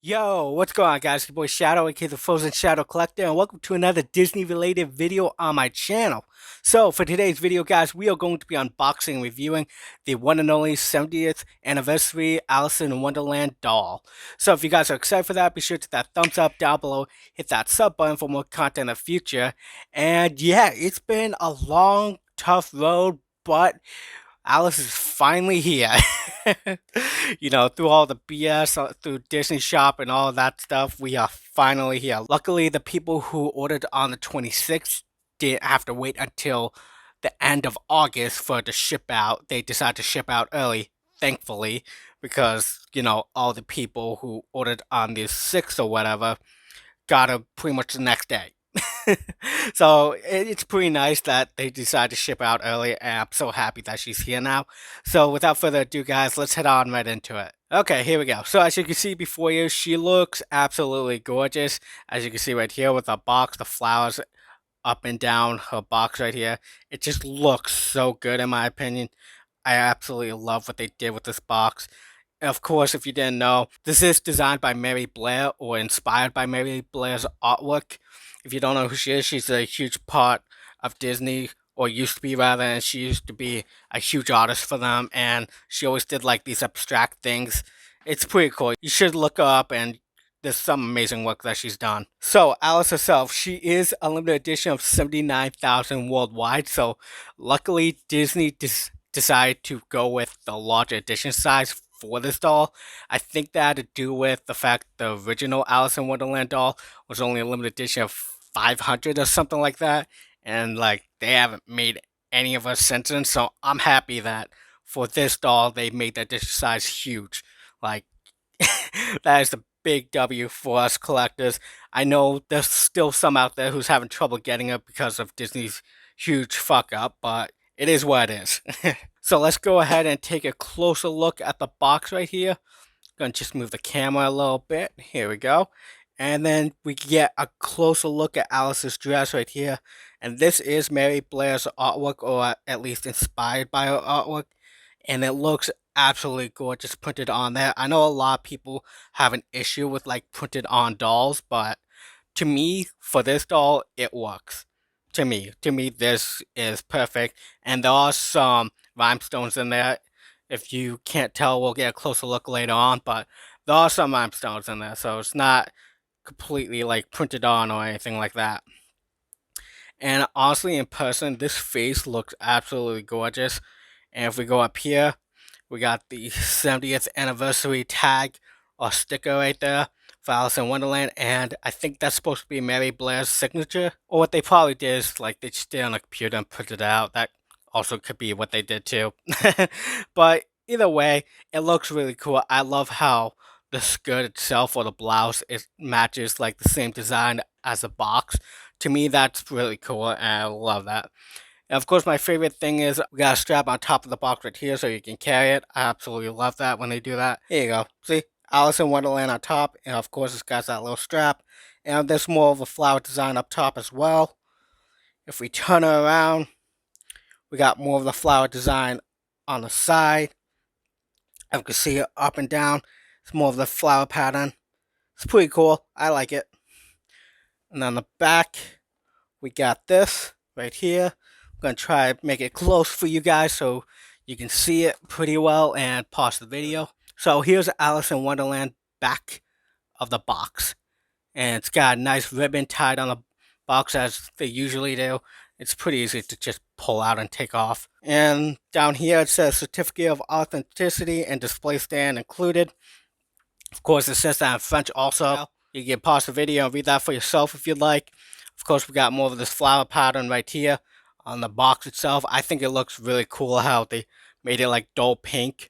Yo, what's going on, guys? It's your boy Shadow, aka the Frozen Shadow Collector, and welcome to another Disney-related video on my channel. So, for today's video, guys, we are going to be unboxing and reviewing the one and only 70th anniversary Alice in Wonderland doll. So, if you guys are excited for that, be sure to hit that thumbs up down below, hit that sub button for more content in the future. And yeah, it's been a long, tough road, but Alice is finally here. Through all the BS, through Disney Shop and all that stuff, we are finally here. Luckily, the people who ordered on the 26th didn't have to wait until the end of August for it to ship out. They decided to ship out early, thankfully, because, all the people who ordered on the 6th or whatever got it pretty much the next day. So it's pretty nice that they decided to ship out early, and I'm so happy that she's here now. So without further ado, guys, let's head on right into it. Okay, here we go. So as you can see before you, she looks absolutely gorgeous. As you can see right here with the box, the flowers up and down her box right here. It just looks so good in my opinion. I absolutely love what they did with this box. Of course, if you didn't know, this is designed by Mary Blair or inspired by Mary Blair's artwork. If you don't know who she is, she's a huge part of Disney, or used to be rather, and she used to be a huge artist for them, and she always did like these abstract things. It's pretty cool. You should look her up, and there's some amazing work that she's done. So, Alice herself, she is a limited edition of 79,000 worldwide, so luckily Disney decided to go with the larger edition size for this doll. I think that had to do with the fact the original Alice in Wonderland doll was only a limited edition of 500 or something like that, and like they haven't made any of us since then. So I'm happy that for this doll they made that edition size huge. Like that is a big W for us collectors. I know there's still some out there who's having trouble getting it because of Disney's huge fuck up, but it is what it is. So let's go ahead and take a closer look at the box right here. Gonna just move the camera a little bit. Here we go. And then we get a closer look at Alice's dress right here. And this is Mary Blair's artwork, or at least inspired by her artwork. And it looks absolutely gorgeous printed on there. I know a lot of people have an issue with like printed on dolls, but to me, for this doll, it works. To me, this is perfect. And there are some rhinestones in there. If you can't tell, we'll get a closer look later on, but there are some rhinestones in there, so it's not completely like printed on or anything like that. And honestly, in person, this face looks absolutely gorgeous. And if we go up here, we got the 70th anniversary tag or sticker right there for Alice in Wonderland, and I think that's supposed to be Mary Blair's signature. Or what they probably did is like they just did it on a computer and printed it out. That also could be what they did too. But either way, it looks really cool. I love how the skirt itself or the blouse it matches like the same design as the box. To me, that's really cool, and I love that. And of course, my favorite thing is we got a strap on top of the box right here so you can carry it. I absolutely love that when they do that. Here you go. See? Alice in Wonderland on top, and of course it's got that little strap. And there's more of a flower design up top as well. If we turn her around, we got more of the flower design on the side. As you can see it up and down. It's more of the flower pattern. It's pretty cool. I like it. And on the back, we got this right here. I'm going to try to make it close for you guys so you can see it pretty well and pause the video. So here's Alice in Wonderland back of the box. And it's got a nice ribbon tied on the box as they usually do. It's pretty easy to just pull out and take off. And down here it says Certificate of Authenticity and Display Stand included. Of course, it says that in French also. You can pause the video and read that for yourself if you'd like. Of course, we got more of this flower pattern right here on the box itself. I think it looks really cool how they made it like dull pink.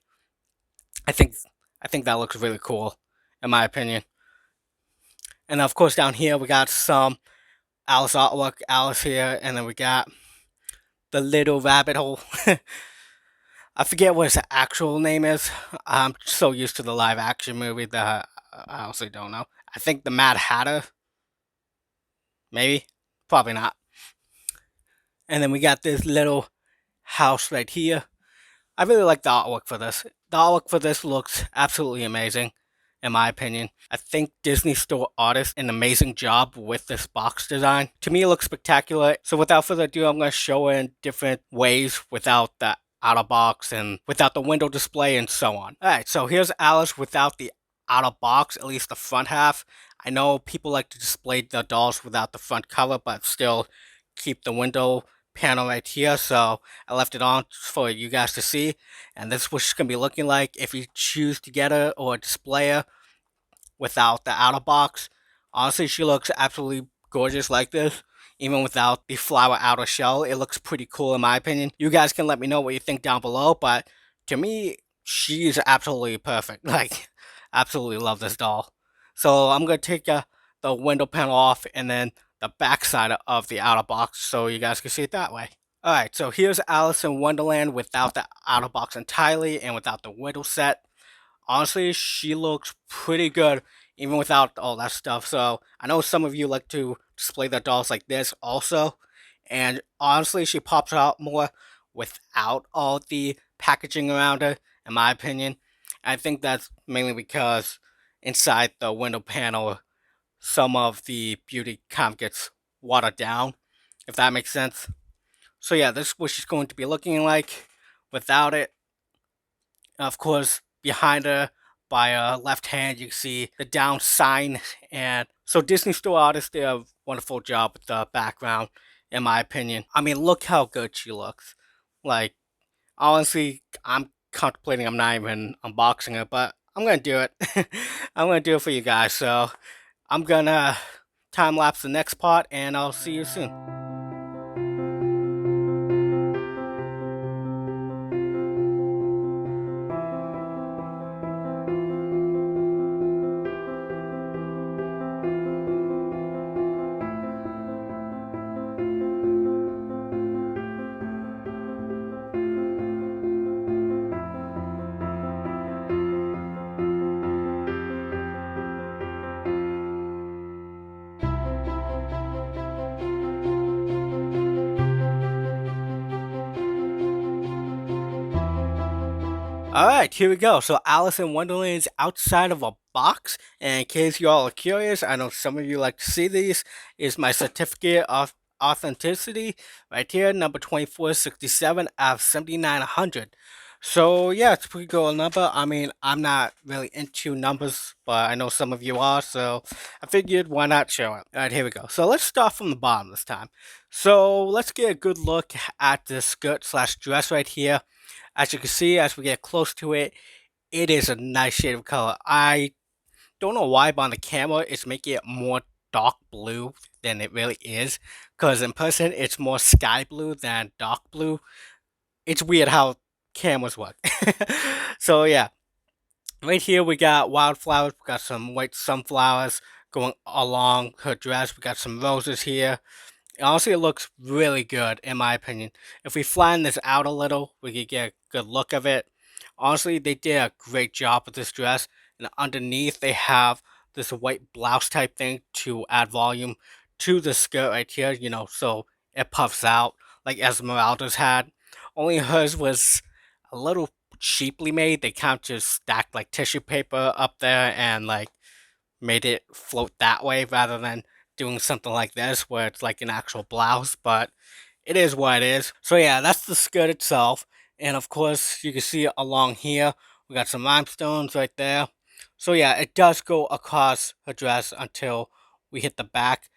I think that looks really cool, in my opinion. And of course, down here we got some Alice artwork, Alice here, and then we got the little rabbit hole. I forget what his actual name is. I'm so used to the live action movie that I honestly don't know. I think the Mad Hatter. Maybe. Probably not. And then we got this little house right here. I really like the artwork for this. The artwork for this looks absolutely amazing. in my opinion. I think Disney store artists did an amazing job with this box design. To me, it looks spectacular. So without further ado, I'm going to show in different ways without the outer box and without the window display and so on. Alright, so here's Alice without the outer box, at least the front half. I know people like to display the dolls without the front cover, but still keep the window panel right here, so I left it on for you guys to see. And this is what she's going to be looking like if you choose to get her or display her without the outer box. Honestly, she looks absolutely gorgeous like this. Even without the flower outer shell, it looks pretty cool in my opinion. You guys can let me know what you think down below, but to me, she's absolutely perfect. Like, absolutely love this doll. So I'm going to take the window panel off and then the back side of the outer box so you guys can see it that way. Alright, so here's Alice in Wonderland without the outer box entirely and without the window set. Honestly, she looks pretty good even without all that stuff. So I know some of you like to display their dolls like this also. And honestly, she pops out more without all the packaging around her, in my opinion. I think that's mainly because inside the window panel, some of the beauty kind of gets watered down, if that makes sense. So yeah, this is what she's going to be looking like without it. Of course, behind her by her left hand, you can see the down sign. And so Disney store artists did a wonderful job with the background, in my opinion. I mean, look how good she looks. Like, honestly, I'm contemplating I'm not even unboxing it, but I'm gonna do it. I'm gonna do it for you guys. So I'm gonna time lapse the next part, and I'll see you soon. Alright, here we go. So Alice in Wonderland is outside of a box. And in case you all are curious, I know some of you like to see these, is my certificate of authenticity right here, number 2467 out of 7900. So yeah, it's a pretty cool number. I mean, I'm not really into numbers, but I know some of you are, so I figured why not show it. Alright, here we go. So let's start from the bottom this time. So let's get a good look at the skirt slash dress right here. As you can see, as we get close to it, it is a nice shade of color. I don't know why, but on the camera, it's making it more dark blue than it really is. Because in person, it's more sky blue than dark blue. It's weird how cameras work. So yeah, right here we got wildflowers. We got some white sunflowers going along her dress. We got some roses here. Honestly, it looks really good, in my opinion. If we flatten this out a little, we could get a good look of it. Honestly, they did a great job with this dress. And underneath, they have this white blouse type thing to add volume to the skirt right here, so it puffs out like Esmeralda's had. Only hers was a little cheaply made. They kind of just stacked like tissue paper up there and like made it float that way rather than doing something like this where it's like an actual blouse, but it is what it is. So yeah, that's the skirt itself. And of course, you can see along here, we got some rhinestones right there. So yeah, it does go across her dress until we hit the back.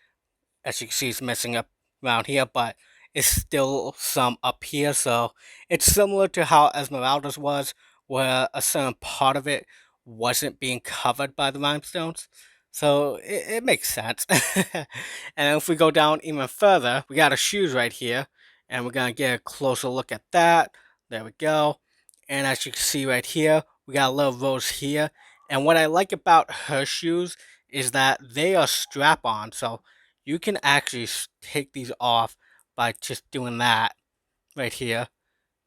As you can see, it's missing up around here, but it's still some up here. So it's similar to how Esmeralda's was, where a certain part of it wasn't being covered by the rhinestones. So it makes sense. And if we go down even further, we got her shoes right here, and we're gonna get a closer look at that. There we go. And as you can see right here, we got a little rose here. And what I like about her shoes is that they are strap on, so you can actually take these off by just doing that right here.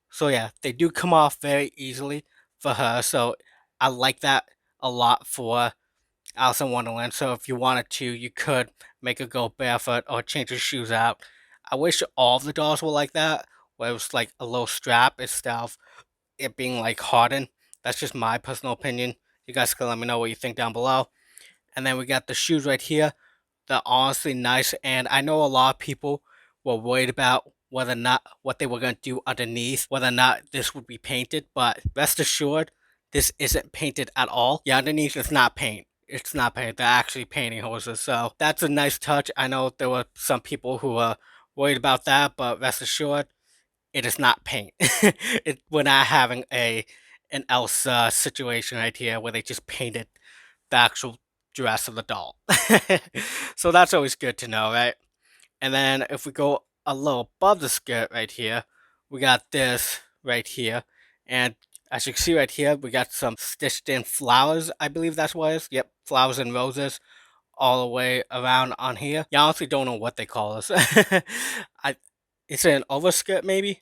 So yeah, they do come off very easily for her. So I like that a lot for Alice in Wonderland. So if you wanted to, you could make her go barefoot or change her shoes out. I wish all of the dolls were like that, where it was like a little strap instead of it being like hardened. That's just my personal opinion. You guys can let me know what you think down below. And then we got the shoes right here. They're honestly nice, and I know a lot of people were worried about whether or not what they were going to do underneath, whether or not this would be painted, but rest assured, this isn't painted at all. Yeah, underneath it's not paint. It's not paint. They're actually painting hoses, so that's a nice touch. I know there were some people who were worried about that, but rest assured, it is not paint. We're not having an Elsa situation right here where they just painted the actual dress of the doll. So that's always good to know, right? And then if we go a little above the skirt right here, we got this right here. And as you can see right here, we got some stitched in flowers. I believe that's what it is. Yep, flowers and roses all the way around on here. Yeah, I honestly don't know what they call this. It's an overskirt maybe?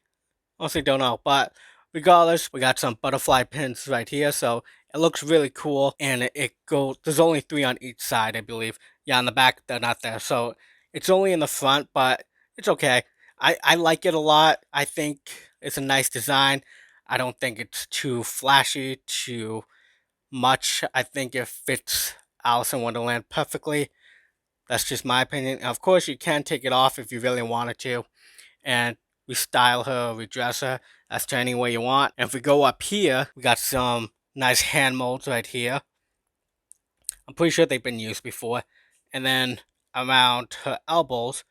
Honestly don't know, but regardless, we got some butterfly pins right here, so it looks really cool, and it goes, there's only 3 on each side, I believe. Yeah, on the back, they're not there, so it's only in the front, but it's okay. I like it a lot. I think it's a nice design. I don't think it's too flashy, too much. I think it fits Alice in Wonderland perfectly. That's just my opinion. Of course, you can take it off if you really wanted to, and restyle her, redress her. That's to any way you want. And if we go up here, we got some nice hand molds right here. I'm pretty sure they've been used before. And then around her elbows,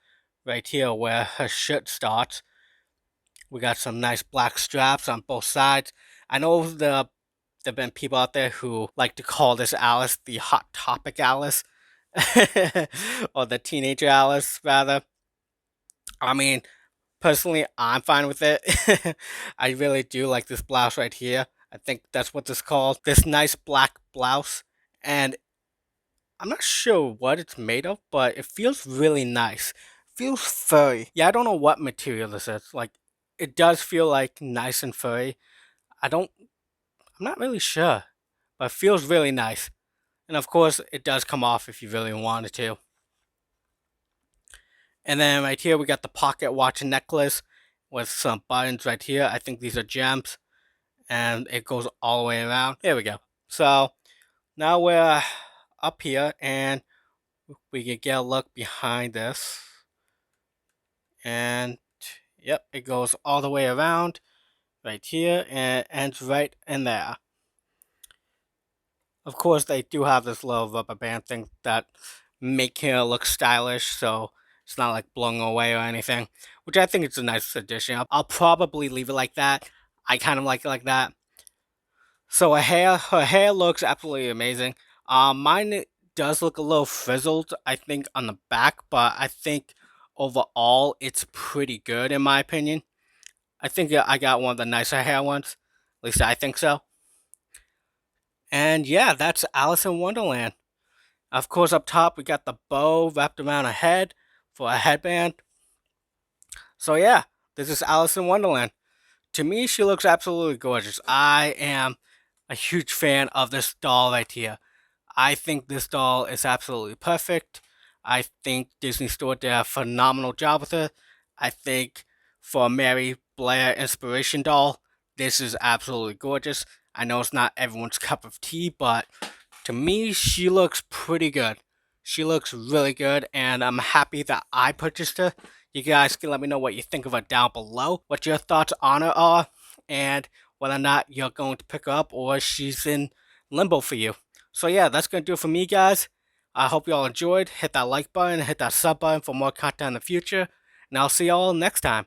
right here where her shirt starts, we got some nice black straps on both sides. I know there've been people out there who like to call this Alice the Hot Topic Alice. Or the teenager Alice, rather. I mean, personally, I'm fine with it. I really do like this blouse right here. I think that's what this called. This nice black blouse. And I'm not sure what it's made of, but it feels really nice. It feels furry. Yeah, I don't know what material this is. Like, it does feel like nice and furry. I'm not really sure. But it feels really nice. And of course, it does come off if you really wanted to. And then right here, we got the pocket watch necklace with some buttons right here. I think these are gems. And it goes all the way around. Here we go. So now we're up here and we can get a look behind this. And yep, it goes all the way around right here and ends right in there. Of course, they do have this little rubber band thing that make it look stylish, so it's not like blowing away or anything, which I think is a nice addition. I'll probably leave it like that. I kind of like it like that. So her hair looks absolutely amazing. Mine does look a little frizzled, I think, on the back, but I think overall it's pretty good in my opinion. I think I got one of the nicer hair ones. At least I think so. And yeah, that's Alice in Wonderland. Of course, up top we got the bow wrapped around her head for a headband. So yeah, this is Alice in Wonderland. To me, she looks absolutely gorgeous. I am a huge fan of this doll right here. I think this doll is absolutely perfect. I think Disney Store did a phenomenal job with it. I think for a Mary Blair inspiration doll, this is absolutely gorgeous. I know it's not everyone's cup of tea, but to me, she looks pretty good. She looks really good, and I'm happy that I purchased her. You guys can let me know what you think of her down below, what your thoughts on her are, and whether or not you're going to pick her up or she's in limbo for you. So yeah, that's going to do it for me, guys. I hope you all enjoyed. Hit that like button, hit that sub button for more content in the future, and I'll see y'all next time.